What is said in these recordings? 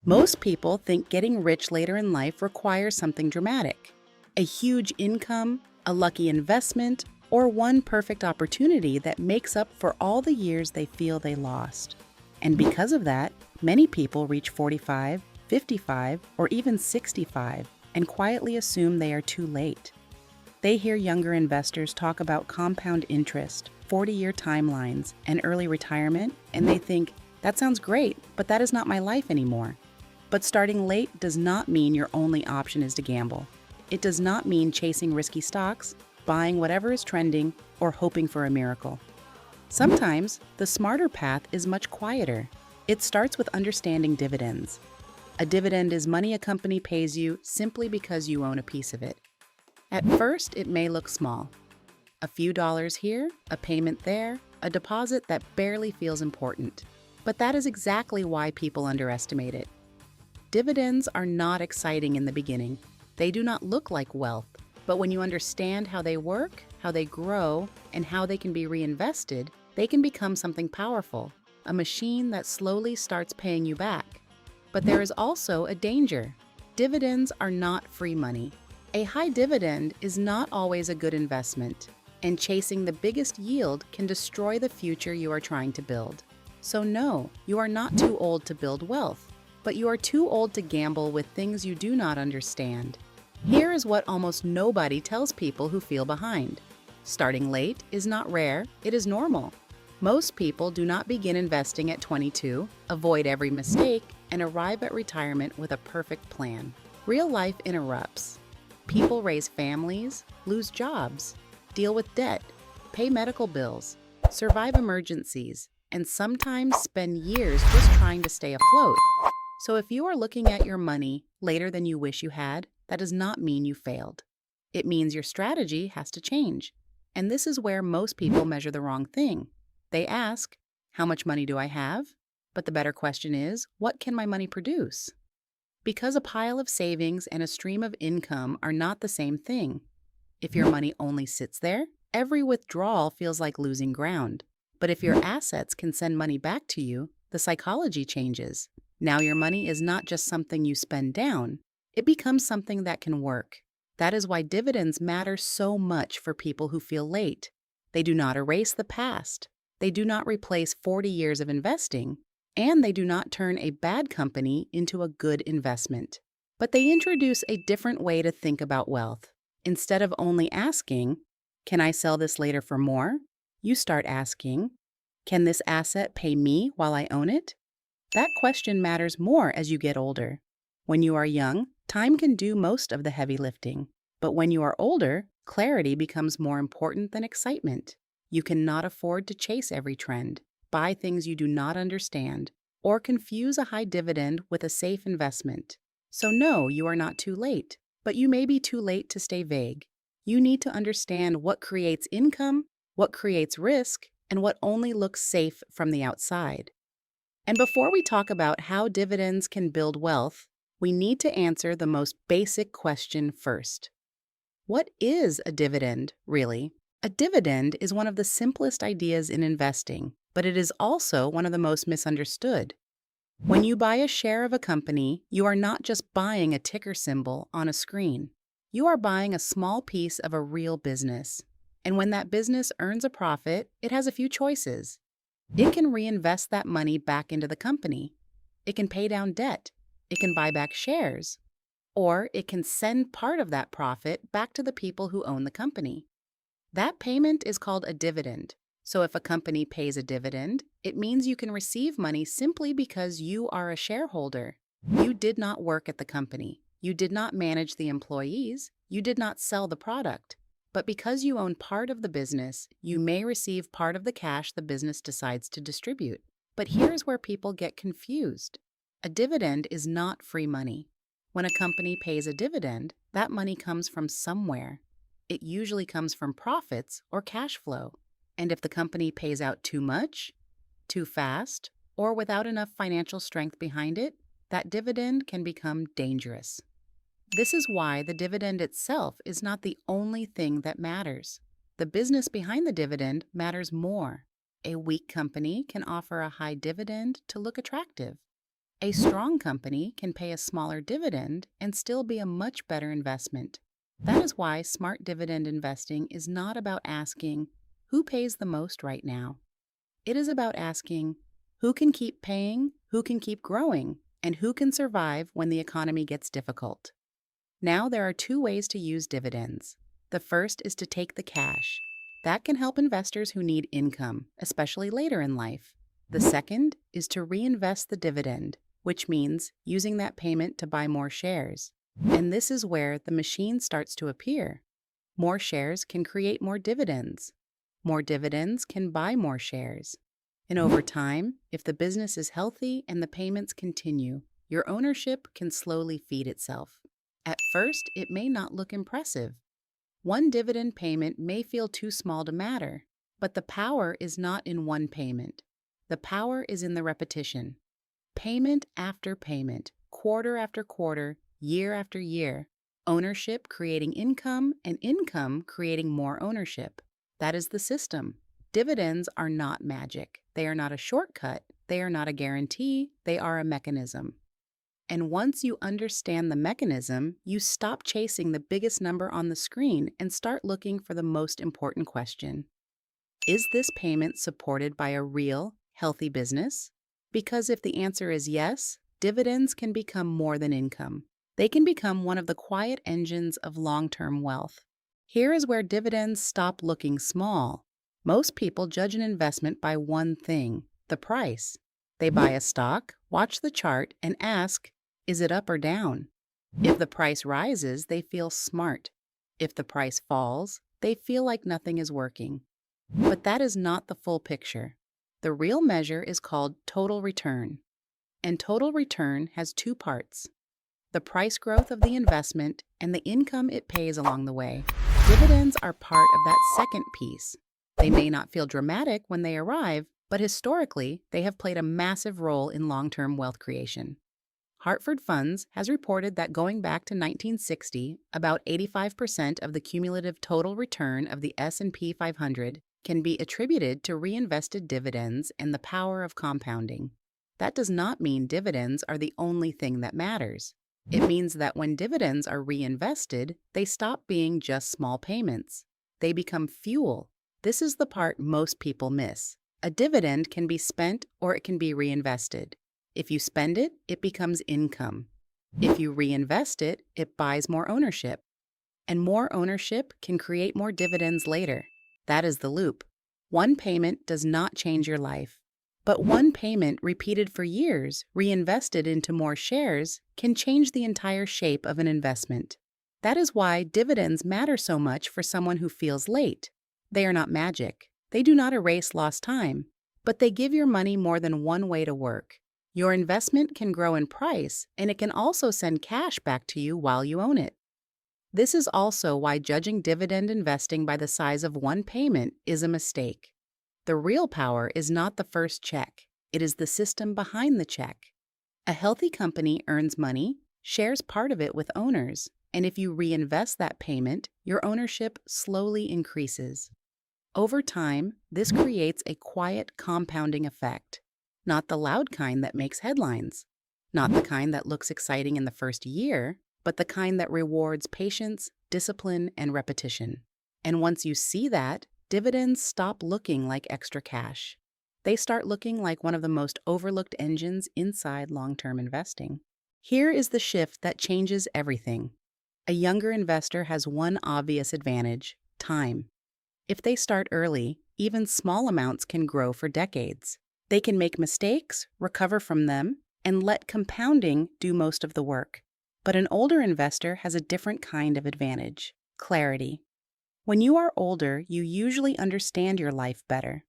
Most people think getting rich later in life requires something dramatic: a huge income, a lucky investment, or one perfect opportunity that makes up for all the years they feel they lost. And because of that, many people reach 45, 55, or even 65 and quietly assume they are too late. They hear younger investors talk about compound interest, 40-year timelines, and early retirement, and they think, that sounds great, but that is not my life anymore. But starting late does not mean your only option is to gamble. It does not mean chasing risky stocks, buying whatever is trending, or hoping for a miracle. Sometimes, the smarter path is much quieter. It starts with understanding dividends. A dividend is money a company pays you simply because you own a piece of it. At first, it may look small. A few dollars here, a payment there, a deposit that barely feels important. But that is exactly why people underestimate it. Dividends are not exciting in the beginning. They do not look like wealth, but when you understand how they work, how they grow, and how they can be reinvested, they can become something powerful, a machine that slowly starts paying you back. But there is also a danger. Dividends are not free money. A high dividend is not always a good investment, and chasing the biggest yield can destroy the future you are trying to build. So no, you are not too old to build wealth, but you are too old to gamble with things you do not understand. Here is what almost nobody tells people who feel behind. Starting late is not rare, it is normal. Most people do not begin investing at 22, avoid every mistake, and arrive at retirement with a perfect plan. Real life interrupts. People raise families, lose jobs, deal with debt, pay medical bills, survive emergencies, and sometimes spend years just trying to stay afloat. So if you are looking at your money later than you wish you had, that does not mean you failed. It means your strategy has to change. And this is where most people measure the wrong thing. They ask, how much money do I have? But the better question is, what can my money produce? Because a pile of savings and a stream of income are not the same thing. If your money only sits there, every withdrawal feels like losing ground. But if your assets can send money back to you, the psychology changes. Now your money is not just something you spend down, it becomes something that can work. That is why dividends matter so much for people who feel late. They do not erase the past. They do not replace 40 years of investing, and they do not turn a bad company into a good investment. But they introduce a different way to think about wealth. Instead of only asking, can I sell this later for more? You start asking, can this asset pay me while I own it? That question matters more as you get older. When you are young, time can do most of the heavy lifting. But when you are older, clarity becomes more important than excitement. You cannot afford to chase every trend, buy things you do not understand, or confuse a high dividend with a safe investment. So no, you are not too late, but you may be too late to stay vague. You need to understand what creates income, what creates risk, and what only looks safe from the outside. And before we talk about how dividends can build wealth, we need to answer the most basic question first. What is a dividend, really? A dividend is one of the simplest ideas in investing, but it is also one of the most misunderstood. When you buy a share of a company, you are not just buying a ticker symbol on a screen. You are buying a small piece of a real business. And when that business earns a profit, it has a few choices. It can reinvest that money back into the company. It can pay down debt. It can buy back shares. Or it can send part of that profit back to the people who own the company. That payment is called a dividend. So if a company pays a dividend, it means you can receive money simply because you are a shareholder. You did not work at the company. You did not manage the employees. You did not sell the product. But because you own part of the business, you may receive part of the cash the business decides to distribute. But here's where people get confused. A dividend is not free money. When a company pays a dividend, that money comes from somewhere. It usually comes from profits or cash flow. And if the company pays out too much, too fast, or without enough financial strength behind it, that dividend can become dangerous. This is why the dividend itself is not the only thing that matters. The business behind the dividend matters more. A weak company can offer a high dividend to look attractive. A strong company can pay a smaller dividend and still be a much better investment. That is why smart dividend investing is not about asking, who pays the most right now? It is about asking, who can keep paying, who can keep growing, and who can survive when the economy gets difficult. Now, there are two ways to use dividends. The first is to take the cash. That can help investors who need income, especially later in life. The second is to reinvest the dividend, which means using that payment to buy more shares. And this is where the machine starts to appear. More shares can create more dividends. More dividends can buy more shares. And over time, if the business is healthy and the payments continue, your ownership can slowly feed itself. At first, it may not look impressive. One dividend payment may feel too small to matter, but the power is not in one payment. The power is in the repetition. Payment after payment, quarter after quarter, year after year. Ownership creating income, and income creating more ownership. That is the system. Dividends are not magic. They are not a shortcut. They are not a guarantee. They are a mechanism. And once you understand the mechanism, you stop chasing the biggest number on the screen and start looking for the most important question. Is this payment supported by a real, healthy business? Because if the answer is yes, dividends can become more than income. They can become one of the quiet engines of long-term wealth. Here is where dividends stop looking small. Most people judge an investment by one thing, the price. They buy a stock, watch the chart, and ask, is it up or down? If the price rises, they feel smart. If the price falls, they feel like nothing is working. But that is not the full picture. The real measure is called total return. And total return has two parts: the price growth of the investment and the income it pays along the way. Dividends are part of that second piece. They may not feel dramatic when they arrive, but historically, they have played a massive role in long-term wealth creation. Hartford Funds has reported that going back to 1960, about 85% of the cumulative total return of the S&P 500 can be attributed to reinvested dividends and the power of compounding. That does not mean dividends are the only thing that matters. It means that when dividends are reinvested, they stop being just small payments. They become fuel. This is the part most people miss. A dividend can be spent or it can be reinvested. If you spend it, it becomes income. If you reinvest it, it buys more ownership. And more ownership can create more dividends later. That is the loop. One payment does not change your life. But one payment repeated for years, reinvested into more shares, can change the entire shape of an investment. That is why dividends matter so much for someone who feels late. They are not magic. They do not erase lost time. But they give your money more than one way to work. Your investment can grow in price, and it can also send cash back to you while you own it. This is also why judging dividend investing by the size of one payment is a mistake. The real power is not the first check. It is the system behind the check. A healthy company earns money, shares part of it with owners, and if you reinvest that payment, your ownership slowly increases. Over time, this creates a quiet compounding effect. Not the loud kind that makes headlines. Not the kind that looks exciting in the first year, but the kind that rewards patience, discipline, and repetition. And once you see that, dividends stop looking like extra cash. They start looking like one of the most overlooked engines inside long-term investing. Here is the shift that changes everything. A younger investor has one obvious advantage: time. If they start early, even small amounts can grow for decades. They can make mistakes, recover from them, and let compounding do most of the work. But an older investor has a different kind of advantage: clarity. When you are older, you usually understand your life better.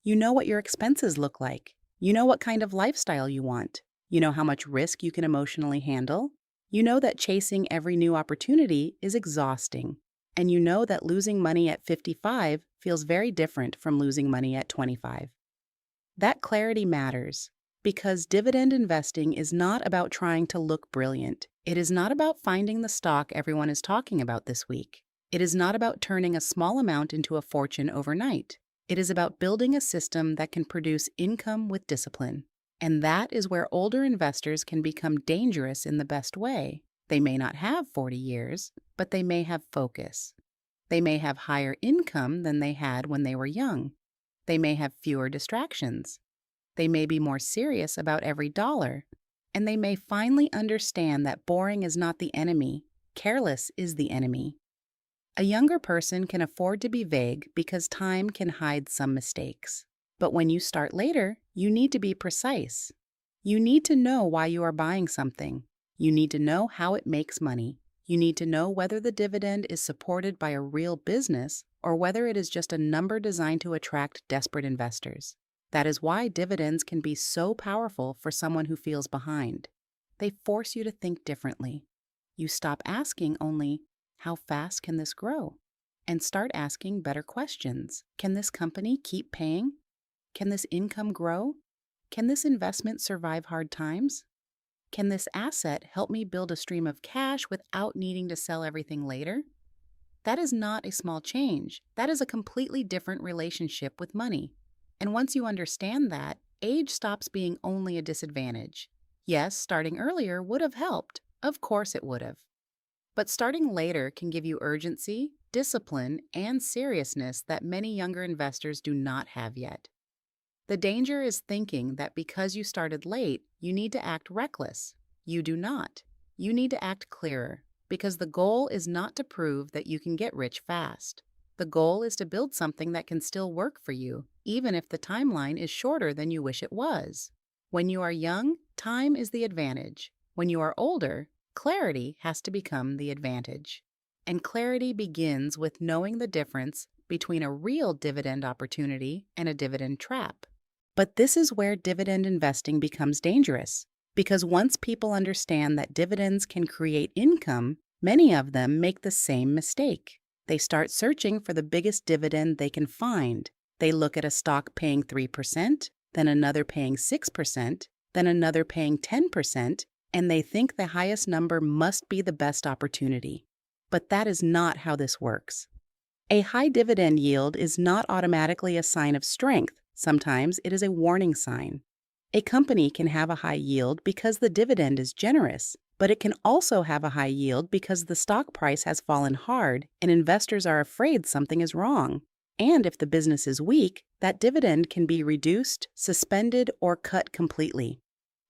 You know what your expenses look like. You know what kind of lifestyle you want. You know how much risk you can emotionally handle. You know that chasing every new opportunity is exhausting. And you know that losing money at 55 feels very different from losing money at 25. That clarity matters because dividend investing is not about trying to look brilliant. It is not about finding the stock everyone is talking about this week. It is not about turning a small amount into a fortune overnight. It is about building a system that can produce income with discipline. And that is where older investors can become dangerous in the best way. They may not have 40 years, but they may have focus. They may have higher income than they had when they were young. They may have fewer distractions. They may be more serious about every dollar. And they may finally understand that boring is not the enemy, careless is the enemy. A younger person can afford to be vague because time can hide some mistakes. But when you start later, you need to be precise. You need to know why you are buying something. You need to know how it makes money. You need to know whether the dividend is supported by a real business or whether it is just a number designed to attract desperate investors. That is why dividends can be so powerful for someone who feels behind. They force you to think differently. You stop asking only, how fast can this grow? And start asking better questions. Can this company keep paying? Can this income grow? Can this investment survive hard times? Can this asset help me build a stream of cash without needing to sell everything later? That is not a small change. That is a completely different relationship with money. And once you understand that, age stops being only a disadvantage. Yes, starting earlier would have helped. Of course it would have. But starting later can give you urgency, discipline, and seriousness that many younger investors do not have yet. The danger is thinking that because you started late, you need to act reckless. You do not. You need to act clearer, because the goal is not to prove that you can get rich fast. The goal is to build something that can still work for you, even if the timeline is shorter than you wish it was. When you are young, time is the advantage. When you are older, clarity has to become the advantage. And clarity begins with knowing the difference between a real dividend opportunity and a dividend trap. But this is where dividend investing becomes dangerous, because once people understand that dividends can create income, many of them make the same mistake. They start searching for the biggest dividend they can find. They look at a stock paying 3%, then another paying 6%, then another paying 10%, and they think the highest number must be the best opportunity. But that is not how this works. A high dividend yield is not automatically a sign of strength. Sometimes it is a warning sign. A company can have a high yield because the dividend is generous, but it can also have a high yield because the stock price has fallen hard and investors are afraid something is wrong. And if the business is weak, that dividend can be reduced, suspended, or cut completely.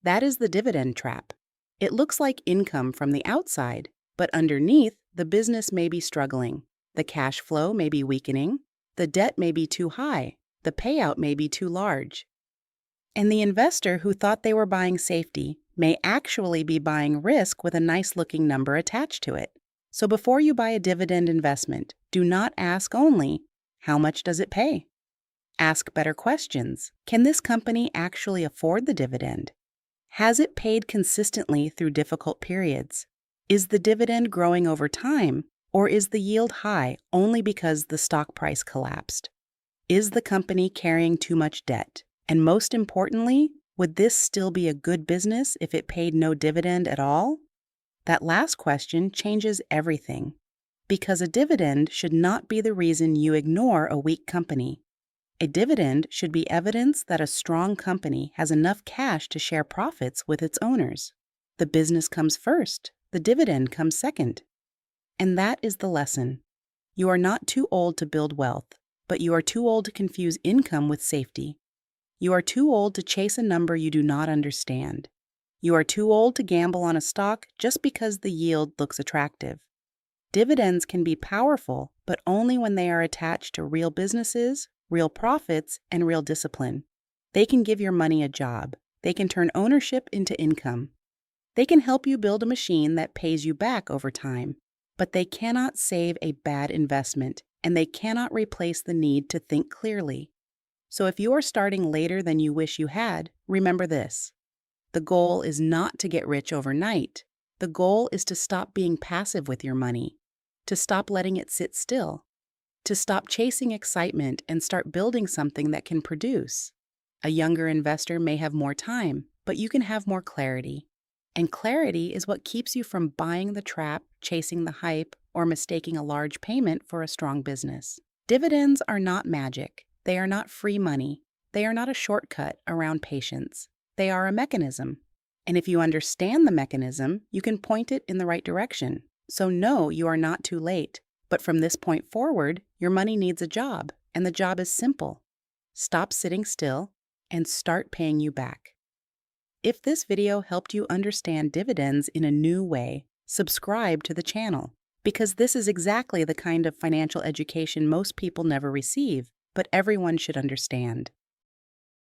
That is the dividend trap. It looks like income from the outside, but underneath, the business may be struggling. The cash flow may be weakening. The debt may be too high. The payout may be too large. And the investor who thought they were buying safety may actually be buying risk with a nice-looking number attached to it. So before you buy a dividend investment, do not ask only, how much does it pay? Ask better questions. Can this company actually afford the dividend? Has it paid consistently through difficult periods? Is the dividend growing over time, or is the yield high only because the stock price collapsed? Is the company carrying too much debt? And most importantly, would this still be a good business if it paid no dividend at all? That last question changes everything, because a dividend should not be the reason you ignore a weak company. A dividend should be evidence that a strong company has enough cash to share profits with its owners. The business comes first, the dividend comes second. And that is the lesson. You are not too old to build wealth, but you are too old to confuse income with safety. You are too old to chase a number you do not understand. You are too old to gamble on a stock just because the yield looks attractive. Dividends can be powerful, but only when they are attached to real businesses, real profits, and real discipline. They can give your money a job. They can turn ownership into income. They can help you build a machine that pays you back over time. But they cannot save a bad investment, and they cannot replace the need to think clearly. So if you are starting later than you wish you had, remember this. The goal is not to get rich overnight. The goal is to stop being passive with your money, to stop letting it sit still, to stop chasing excitement and start building something that can produce. A younger investor may have more time, but you can have more clarity. And clarity is what keeps you from buying the trap, chasing the hype, or mistaking a large payment for a strong business. Dividends are not magic. They are not free money. They are not a shortcut around patience. They are a mechanism. And if you understand the mechanism, you can point it in the right direction. So no, you are not too late. But from this point forward, your money needs a job, and the job is simple. Stop sitting still and start paying you back. If this video helped you understand dividends in a new way, subscribe to the channel, because this is exactly the kind of financial education most people never receive, but everyone should understand.